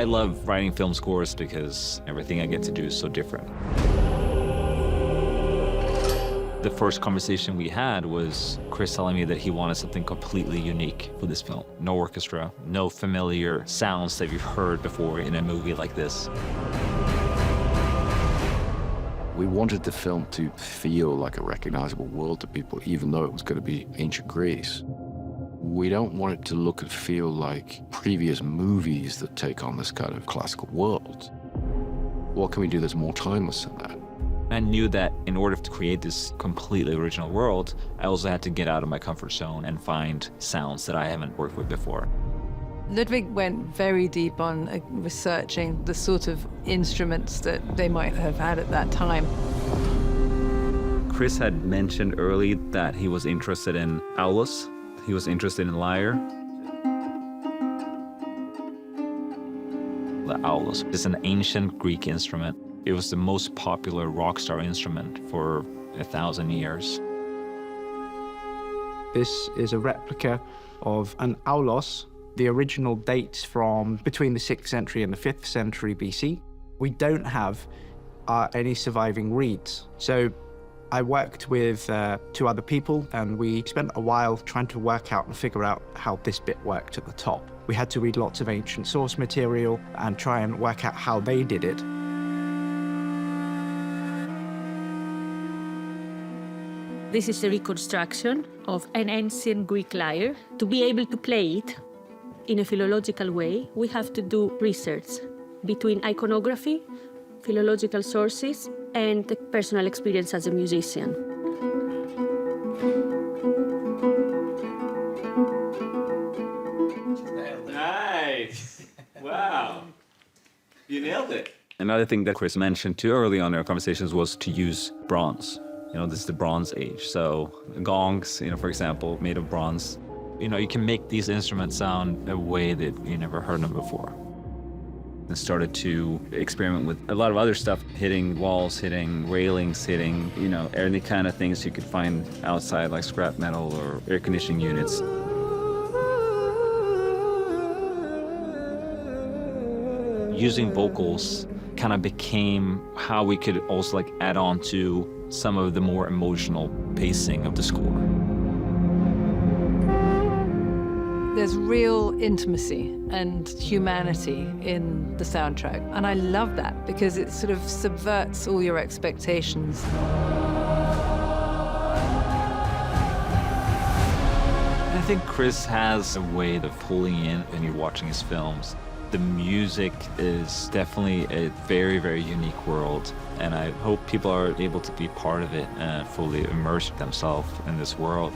I love writing film scores because everything I get to do is so different. The first conversation we had was Chris telling me that he wanted something completely unique for this film. No orchestra, no familiar sounds that you've heard before in a movie like this. We wanted the film to feel like a recognizable world to people, even though it was going to be ancient Greece. We don't want it to look and feel like previous movies that take on this kind of classical world. What can we do that's more timeless than that? I knew that in order to create this completely original world, I also had to get out of my comfort zone and find sounds that I haven't worked with before. Ludwig went very deep on researching the sort of instruments that they might have had at that time. Chris had mentioned early that he was interested in aulos. He was interested in lyre. The aulos is an ancient Greek instrument. It was the most popular rock star instrument for 1,000 years. This is a replica of an aulos. The original dates from between the 6th century and the 5th century BC. We don't have any surviving reeds. So I worked with 2 other people, and we spent a while trying to work out and figure out how this bit worked at the top. We had to read lots of ancient source material and try and work out how they did it. This is a reconstruction of an ancient Greek lyre. To be able to play it in a philological way, we have to do research between iconography, philological sources, and the personal experience as a musician. Nice! Wow! You nailed it. Another thing that Chris mentioned too early on in our conversations was to use bronze. You know, this is the Bronze Age, so gongs, you know, for example, made of bronze. You know, you can make these instruments sound a way that you never heard them before. And started to experiment with a lot of other stuff, hitting walls, hitting railings, hitting, you know, any kind of things you could find outside, like scrap metal or air conditioning units. Using vocals kind of became how we could also like add on to some of the more emotional pacing of the score. There's real intimacy and humanity in the soundtrack, and I love that because it sort of subverts all your expectations. I think Chris has a way of pulling in when you're watching his films. The music is definitely a very, very unique world, and I hope people are able to be part of it and fully immerse themselves in this world.